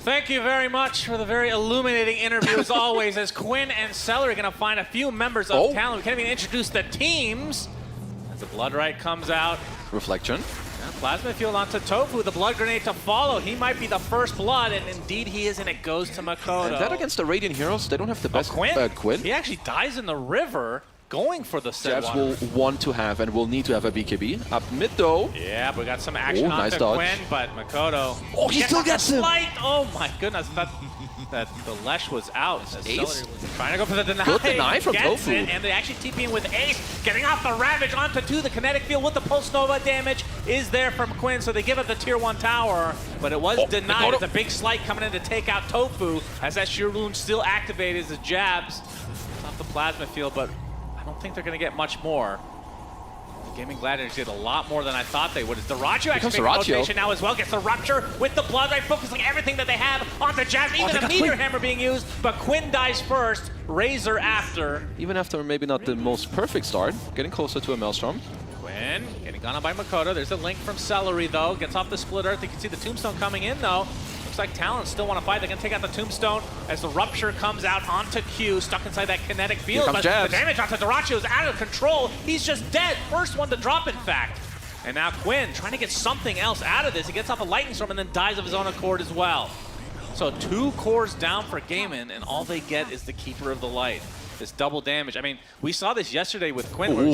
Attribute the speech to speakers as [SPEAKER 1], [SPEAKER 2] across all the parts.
[SPEAKER 1] Thank you very much for the very illuminating interview as always, as Quinn and Celery are going to find a few members of Talon. We can't even introduce the teams as the Blood Right comes out.
[SPEAKER 2] Reflection.
[SPEAKER 1] Plasma Field onto Tofu, the Blood Grenade to follow. He might be the first blood, and indeed he is, and it goes to Makoto.
[SPEAKER 2] And that against the Radiant Heroes, they don't have the best
[SPEAKER 1] Quinn. He actually dies in the river going for the set.
[SPEAKER 2] Jabs will want to have and will need to have a BKB. Up mid though.
[SPEAKER 1] Yeah, but we got some action on Quinn, but Makoto.
[SPEAKER 2] Oh, he still gets him!
[SPEAKER 1] Oh my goodness, that the Lesh was out.
[SPEAKER 2] Ace
[SPEAKER 1] trying to go for the deny.
[SPEAKER 2] Good deny from Tofu.
[SPEAKER 1] And they actually TP in with Ace, getting off the Ravage onto 2. The kinetic field with the Pulse Nova damage is there from Quinn, so they give up the tier 1 tower, but it was denied. It's a big slight coming in to take out Tofu, as that Sheer Wound still activated as the jabs off the plasma field, but I don't think they're going to get much more. The Gaimin Gladiators did a lot more than I thought they would. Dotawatafak actually making rotation now as well. Gets the Rupture with the Blood Right, focusing everything that they have on the jabs. Even a Meteor Hammer being used, but Quinn dies first, Razor after.
[SPEAKER 2] Even after maybe not the most perfect start, getting closer to a Maelstrom.
[SPEAKER 1] Quinn getting gone on by Makoto. There's a link from Celery though. Gets off the Split Earth. You can see the Tombstone coming in though. Looks like Talon still want to fight. They're going to take out the Tombstone as the Rupture comes out onto Q, stuck inside that kinetic field. But the damage onto Dotawatafak is out of control. He's just dead. First one to drop, in fact. And now Quinn trying to get something else out of this. He gets off a Lightning Storm and then dies of his own accord as well. So 2 cores down for Gaimin, and all they get is the Keeper of the Light. This double damage. I mean, we saw this yesterday with Quinn. Where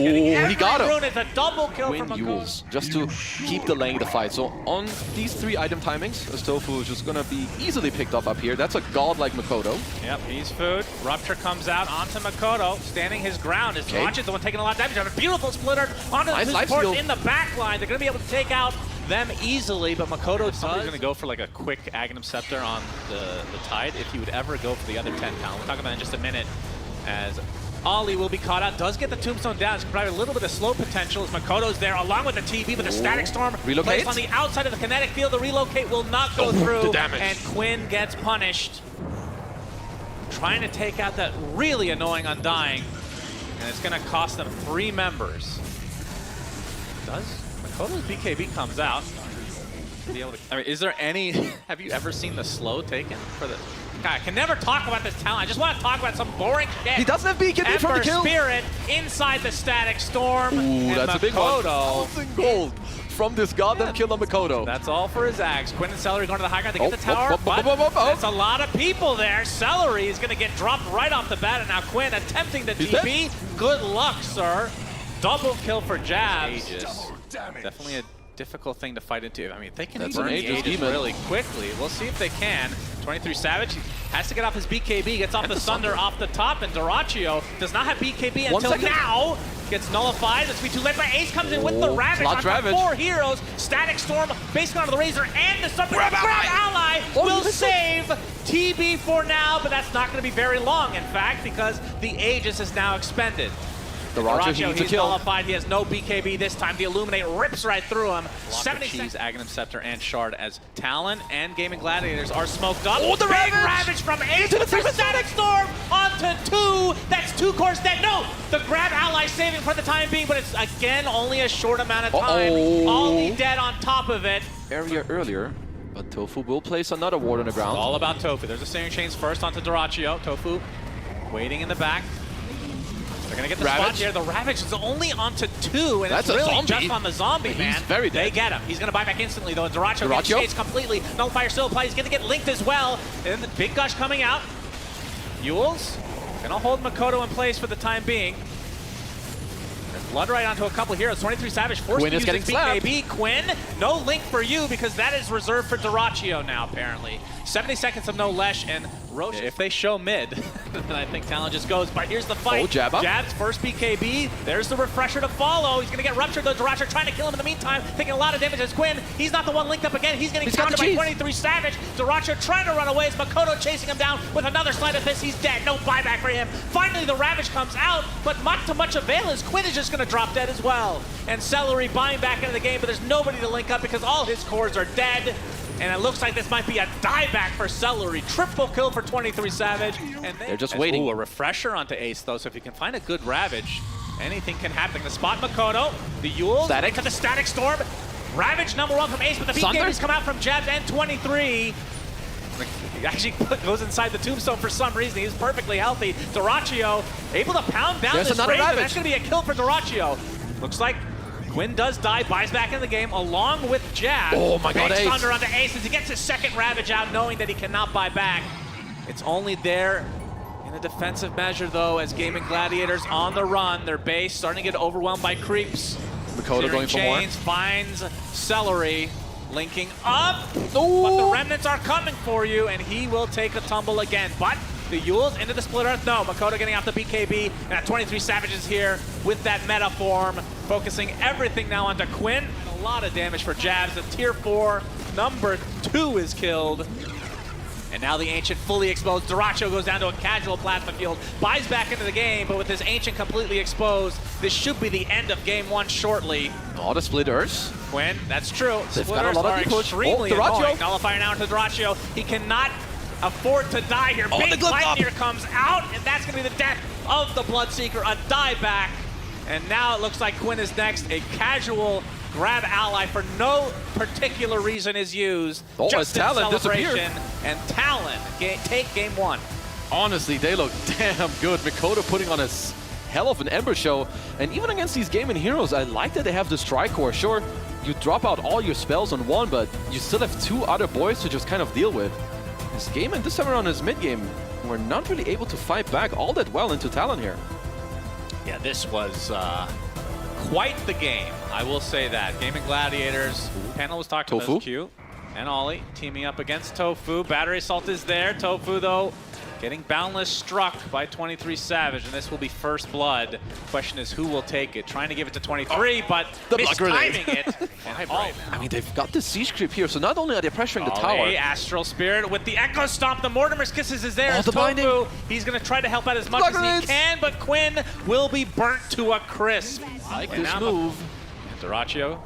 [SPEAKER 1] he got him. It's a double kill from Makoto.
[SPEAKER 2] Just to keep delaying the fight. So on these 3 item timings, as Tofu is just going to be easily picked up here. That's a god like Makoto.
[SPEAKER 1] Yep, he's food. Rupture comes out onto Makoto, standing his ground. As Watch is the one taking a lot of damage. A beautiful splitter onto the support in the back line. They're going to be able to take out them easily, but Makoto somebody's going to go for like a quick Aghanim Scepter on the Tide if he would ever go for the other 10 Talon. We'll talk about it in just a minute. As Ollie will be caught out, does get the Tombstone down. It's probably a little bit of slow potential as Makoto's there along with the TB, but the Static Storm placed on the outside of the kinetic field. The relocate will not go through, and Quinn gets punished. Trying to take out that really annoying Undying, and it's going to cost them 3 members. Makoto's BKB comes out. I mean, is there any, have you ever seen the slow taken for the... God, I can never talk about this talent. I just want to talk about some boring shit.
[SPEAKER 2] He doesn't have BKB from the kill.
[SPEAKER 1] Spirit inside the Static Storm.
[SPEAKER 2] Ooh, that's a big one. 1,000 gold from this goddamn kill on Makoto.
[SPEAKER 1] That's all for his Axe. Quinn and Celery going to the high ground to get the tower, but that's a lot of people there. Celery is going to get dropped right off the bat, and now Quinn attempting the TP. Good luck, sir. Double kill for Jabs. Definitely a difficult thing to fight into. I mean, they can burn Aegis really quickly. We'll see if they can. 23 Savage has to get off his BKB, gets off the Sunder off the top, and Dotawatafak does not have BKB until now. Gets nullified. It's too late, but Ace comes in with the Ravage on 4 heroes. Static Storm, based on the Razor and the Sunder. Grab ally will save TB for now, but that's not going to be very long, in fact, because the Aegis is now expended.
[SPEAKER 2] Dotawatafak,
[SPEAKER 1] he's nullified. He has no BKB this time. The Illuminate rips right through him. 70 Cheese, Aghanim Scepter, and Shard as Talon and Gaimin Gladiators are smoked up.
[SPEAKER 2] Oh, the
[SPEAKER 1] Ravage from Ace with the Static Storm onto 2. That's 2 cores dead. No, the grab ally saving for the time being, but it's again only a short amount of time. Ollie dead on top of it.
[SPEAKER 2] Area earlier, but Tofu will place another ward on the ground.
[SPEAKER 1] It's all about Tofu. There's a Searing Chains first onto Dotawatafak. Tofu waiting in the back. They're going to get the spot here. The Ravage is only onto 2, and it's really just on the zombie, man.
[SPEAKER 2] He's very dead.
[SPEAKER 1] They get him. He's going to buy back instantly, though. And Dotawatafak gets chased completely. Nullifier still applied. He's going to get linked as well. And the Big Gush coming out. Yules going to hold Makoto in place for the time being. Blood right onto a couple heroes. 23 Savage forced to use his BKB. Quinn, no link for you because that is reserved for Dotawatafak now, apparently. 70 seconds of no Lesh, and Roche, if they show mid, then I think Talon just goes. But here's the fight. Jab's first BKB. There's the refresher to follow. He's going to get ruptured, though. Dotawatafak trying to kill him in the meantime, taking a lot of damage as Quinn. He's not the one linked up again. He's getting countered by 23 Savage. Dotawatafak trying to run away as Makoto chasing him down with another sleight of fist. He's dead. No buyback for him. Finally, the Ravage comes out, but not to much avail as Quinn is just going to drop dead as well. And Celery buying back into the game, but there's nobody to link up because all his cores are dead. And it looks like this might be a dieback for Celery. Triple kill for 23 Savage. And
[SPEAKER 2] they're just waiting.
[SPEAKER 1] Ooh, a refresher onto Ace, though, so if you can find a good Ravage, anything can happen. The spot Makoto, the Yules, to the Static Storm. Ravage #1 from Ace, but the BKBs come out from Jabs and 23. He actually goes inside the tombstone for some reason. He's perfectly healthy. Dyrachyo able to pound down this Wraith, and that's going to be a kill for Dyrachyo. Looks like Quinn does die, buys back in the game along with Jab.
[SPEAKER 2] Oh my god, Ace.
[SPEAKER 1] Thunder onto Ace as he gets his second Ravage out, knowing that he cannot buy back. It's only there in a defensive measure, though, as Gaimin Gladiators on the run. Their base starting to get overwhelmed by creeps.
[SPEAKER 2] Makoto going for more.
[SPEAKER 1] Chains finds Celery, linking up,
[SPEAKER 2] Ooh.
[SPEAKER 1] but the remnants are coming for you, and he will take a tumble again. But the Yules into the split earth. No, Makoto getting off the BKB, and at 23 Savages here with that meta form, focusing everything now onto Quinn. A lot of damage for Jabs. The tier 4 number 2 is killed. And now the Ancient fully exposed. Dyrachyo goes down to a casual plasma field, buys back into the game, but with his Ancient completely exposed, this should be the end of game 1 shortly.
[SPEAKER 2] Oh, the splitters.
[SPEAKER 1] Quinn, that's true.
[SPEAKER 2] They've got a lot of push.
[SPEAKER 1] Extremely annoying. Nullifier now into Dyrachyo. He cannot afford to die here.
[SPEAKER 2] Oh,
[SPEAKER 1] Big Lightyear comes out, and that's going to be the death of the Bloodseeker. A dieback. And now it looks like Quinn is next. A casual grab ally for no particular reason is used.
[SPEAKER 2] Oh,
[SPEAKER 1] just
[SPEAKER 2] as Talon disappeared.
[SPEAKER 1] And Talon take game 1.
[SPEAKER 2] Honestly, they look damn good. Makoto putting on a hell of an Ember show. And even against these Gaimin heroes, I like that they have the Strike Core. Sure, you drop out all your spells on one, but you still have 2 other boys to just kind of deal with. This Gaimin this time around his mid game, we're not really able to fight back all that well into Talon here.
[SPEAKER 1] Yeah, this was quite the game, I will say that. Gaimin Gladiators, panel was talking about Q and Ollie teaming up against Tofu. Battery Assault is there. Tofu, though, getting Boundless struck by 23 Savage, and this will be first blood. Question is, who will take it? Trying to give it to 23, but mistiming it.
[SPEAKER 2] I mean, they've got the siege creep here, so not only are they pressuring the tower.
[SPEAKER 1] Astral Spirit with the Echo Stomp. The Mortimer's Kisses is there.
[SPEAKER 2] The binding.
[SPEAKER 1] He's going to try to help out as much as he can, but Quinn will be burnt to a crisp.
[SPEAKER 2] I like this move.
[SPEAKER 1] Dyrachyo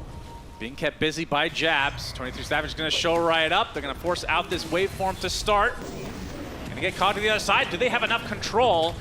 [SPEAKER 1] being kept busy by Jabs. 23 Savage is going to show right up. They're going to force out this waveform to start. Going to get caught to the other side. Do they have enough control?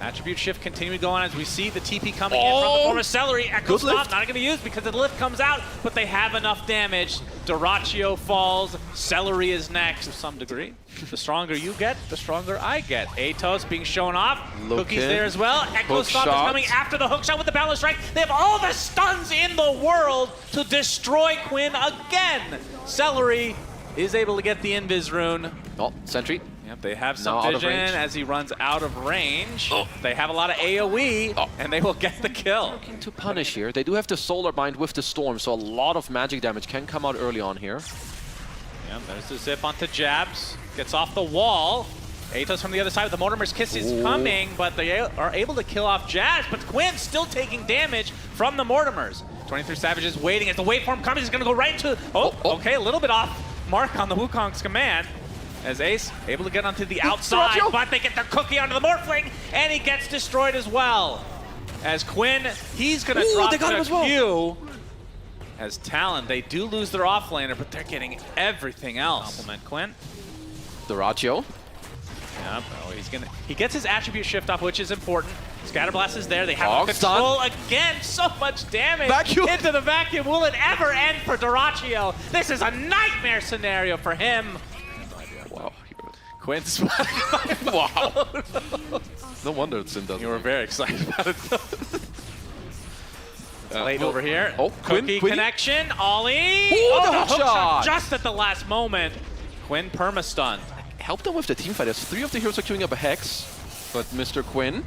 [SPEAKER 1] Attribute shift continuing going as we see the TP coming in from the form of Celery. Echo Stomp not going to be used because the lift comes out, but they have enough damage. Dyrachyo falls. Celery is next to some degree. The stronger you get, the stronger I get. Atos being shown off. Cookie's there as well. Echo Stomp is coming after the hook shot with the Boundless Strike. They have all the stuns in the world to destroy Quinn again. Celery is able to get the Invis rune.
[SPEAKER 2] Oh, Sentry.
[SPEAKER 1] Yep, they have some vision as he runs out of range. They have a lot of AoE, and they will get the kill.
[SPEAKER 2] Looking to punish here. They do have the Solar Bind with the Storm, so a lot of magic damage can come out early on here.
[SPEAKER 1] Yeah, there's the zip onto Jabs. Gets off the wall. Atos from the other side with the Mortimer's Kiss is coming, but they are able to kill off Jabs, but Quinn still taking damage from the Mortimers. 23 Savage is waiting as the waveform comes. He's going to go right into... Okay, a little bit off mark on the Wukong's command. As Ace able to get onto the outside, but they get the cookie onto the Morphling, and he gets destroyed as well. As Quinn, he's going to drop to Q. As Talon, they do lose their offlaner, but they're getting everything else. Compliment Quinn.
[SPEAKER 2] Dyrachyo.
[SPEAKER 1] Yep, he gets his attribute shift off, which is important. Scatterblast is there. They have control again. So much damage into the vacuum. Will it ever end for Dyrachyo? This is a nightmare scenario for him.
[SPEAKER 2] Wow.
[SPEAKER 1] Quinn's
[SPEAKER 2] wow. No wonder it's in doesn't.
[SPEAKER 1] You were very excited about it. Late over here.
[SPEAKER 2] Cookie
[SPEAKER 1] connection. Ollie.
[SPEAKER 2] The hook
[SPEAKER 1] shot just at the last moment. Quinn perma-stunned.
[SPEAKER 2] Help them with the team fight as 3 of the heroes are queuing up a Hex, but Mr. Quinn.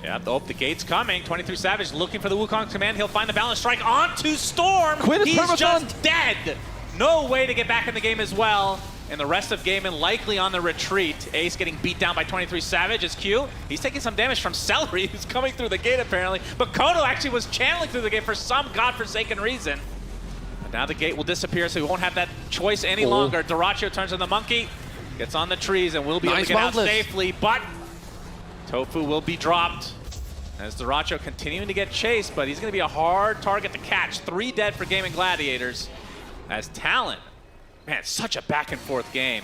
[SPEAKER 1] Yeah, the gate's coming. 23 Savage looking for the Wukong's command. He'll find the Balance Strike onto Storm.
[SPEAKER 2] Quinn is
[SPEAKER 1] He's just dead. No way to get back in the game as well. And the rest of Gaimin likely on the retreat. Ace getting beat down by 23 Savage as Q. He's taking some damage from Celery, who's coming through the gate apparently. But Kodo actually was channeling through the gate for some godforsaken reason. But now the gate will disappear, so we won't have that choice any longer. Dyrachyo turns on the monkey, gets on the trees, and will be able to get out safely. But Tofu will be dropped. As Dyrachyo continuing to get chased, but he's going to be a hard target to catch. 3 dead for Gaimin Gladiators. As Talon. Man, such a back and forth game.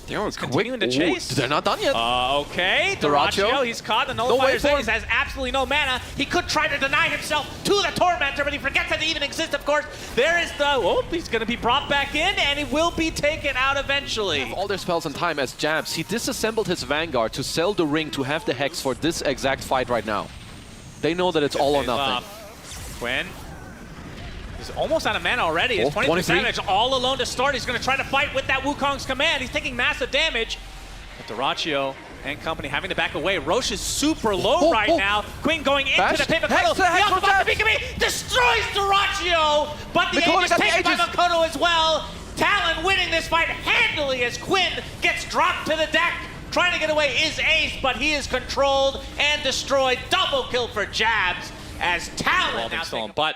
[SPEAKER 2] They're
[SPEAKER 1] continuing to chase.
[SPEAKER 2] They're not done yet.
[SPEAKER 1] Okay, dotawatafak, he's caught. The nullifier's ace has absolutely no mana. He could try to deny himself to the Tormentor, but he forgets that they even exist, of course. There is the, he's going to be brought back in, and he will be taken out eventually.
[SPEAKER 2] They have all their spells in time as jabs. He disassembled his Vanguard to sell the ring to have the Hex for this exact fight right now. They know that it's all or nothing.
[SPEAKER 1] Quinn. He's almost out of mana already. It's 23 Savage all alone to start. He's going to try to fight with that Wukong's command. He's taking massive damage. But dotawatafak and company having to back away. Roche is super low right now. Quinn going into the pit. Makoto destroys dotawatafak, but the Aegis taken by Makoto as well. Talon winning this fight handily as Quinn gets dropped to the deck. Trying to get away is Ace, but he is controlled and destroyed. Double kill for Jabs as Talon now but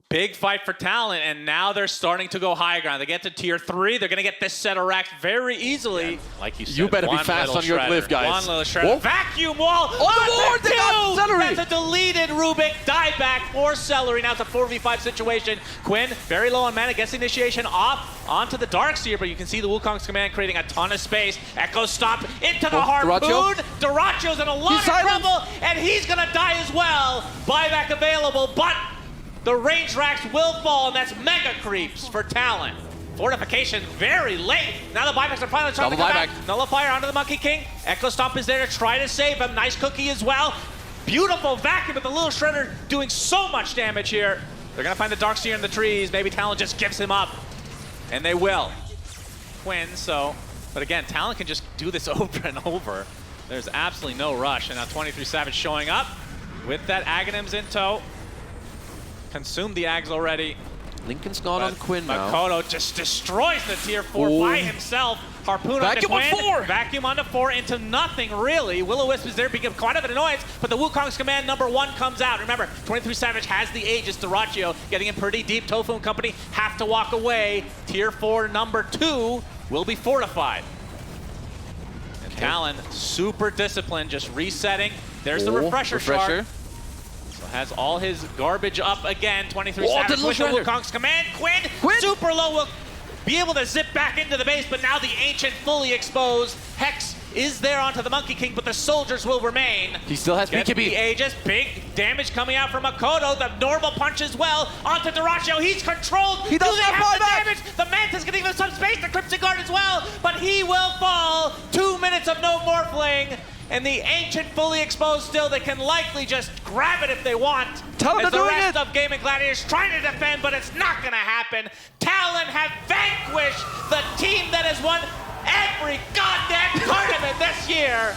[SPEAKER 1] big fight for Talon, and now they're starting to go high ground. They get to tier 3. They're going to get this set of racks very easily. Yeah, like you said,
[SPEAKER 2] you better be fast on your glyph, guys.
[SPEAKER 1] One little shredder. Vacuum wall.
[SPEAKER 2] On the board, they got Celery.
[SPEAKER 1] That's a deleted Rubik. Dieback for Celery. Now it's a 4v5 situation. Quinn, very low on mana, gets initiation off onto the Darkseer, but you can see the Wukong's command creating a ton of space. Echo Stomp into the Harpoon. Dotawatafak's in a lot of trouble, and he's going to die as well. Buyback available, but the range racks will fall, and that's mega creeps for Talon. Fortification very late. Now the buybacks are finally trying to come back. Nullifier onto the Monkey King. Echo Stomp is there to try to save him. Nice cookie as well. Beautiful vacuum with the little shredder doing so much damage here. They're going to find the Darkseer in the trees. Maybe Talon just gives him up. And they will. Quinn, but again, Talon can just do this over and over. There's absolutely no rush. And now 23 Savage showing up with that Aghanims in tow. Consumed the Ags already.
[SPEAKER 2] Lincoln's gone on Quinn now.
[SPEAKER 1] Makoto just destroys the tier 4 by himself. Harpoon onto Quinn. Vacuum onto 4 into nothing, really. Will-O-Wisp is there being quite of an annoyance, but the Wukong's command #1 comes out. Remember, 23 Savage has the Aegis. dotawatafak getting in pretty deep. Tofu and company have to walk away. Tier 4 #2 will be fortified. And Talon, super disciplined, just resetting. There's the refresher shard. Has all his garbage up again. 23 Savage with the Wukong's command. Quinn, super low, will be able to zip back into the base, but now the Ancient fully exposed. Hex is there onto the Monkey King, but the soldiers will remain.
[SPEAKER 2] He still has BKB.
[SPEAKER 1] The Aegis, big damage coming out from Makoto. The normal punch as well onto dotawatafak. He's controlled. He doesn't have the damage. The Manta's getting him some space. The Cryptic Guard as well, but he will fall. 2 minutes of no morphling. And the Ancient fully exposed still. They can likely just grab it if they want.
[SPEAKER 2] Talon
[SPEAKER 1] as the rest of Gaimin Gladiators trying to defend, but it's not going to happen. Talon have vanquished the team that has won every goddamn tournament this year.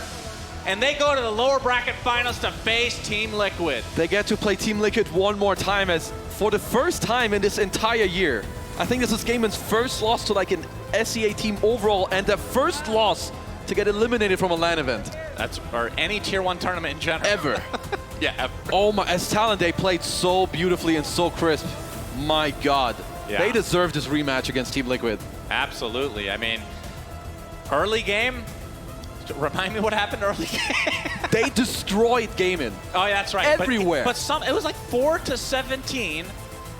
[SPEAKER 1] And they go to the lower bracket finals to face Team Liquid.
[SPEAKER 2] They get to play Team Liquid one more time, as for the first time in this entire year. I think this is Gaimin's first loss to like an SEA team overall, and their first loss to get eliminated from a LAN event.
[SPEAKER 1] Or any tier 1 tournament in general.
[SPEAKER 2] Ever. Ever. Oh my, as Talon, they played so beautifully and so crisp. My God. Yeah. They deserve this rematch against Team Liquid.
[SPEAKER 1] Absolutely. I mean, early game, remind me what happened early game.
[SPEAKER 2] They destroyed Gaimin.
[SPEAKER 1] Oh, yeah, that's right.
[SPEAKER 2] Everywhere.
[SPEAKER 1] But it was like 4-17,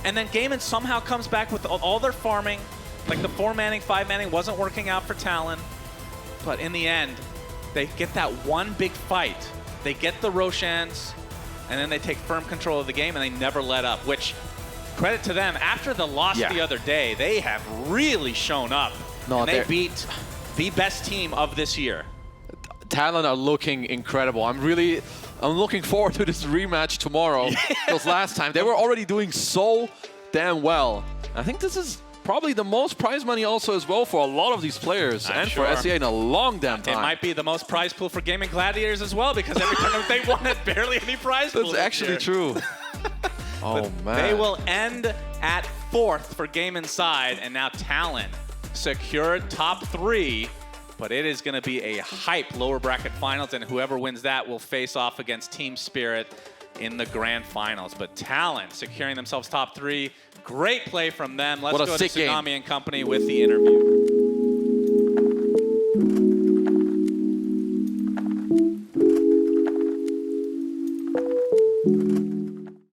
[SPEAKER 1] and then Gaimin somehow comes back with all their farming. Like the 4-manning, 5-manning wasn't working out for Talon. But in the end, they get that one big fight. They get the Roshans, and then they take firm control of the game, and they never let up, which, credit to them, after the loss the other day, they have really shown up. And they beat the best team of this year.
[SPEAKER 2] Talon are looking incredible. I'm looking forward to this rematch tomorrow. Because last time, they were already doing so damn well. I think this is probably the most prize money also as well for a lot of these players and for SEA in a long damn time.
[SPEAKER 1] It might be the most prize pool for Gaimin Gladiators as well, because every tournament they won had barely any prize pool.
[SPEAKER 2] That's actually true. Oh, man.
[SPEAKER 1] They will end at 4th for Gaimin's side, and now Talon secured top 3, but it is going to be a hype lower bracket finals, and whoever wins that will face off against Team Spirit in the grand finals. But Talon securing themselves top 3. Great play from them. Let's go to Tsunami and company with the interview.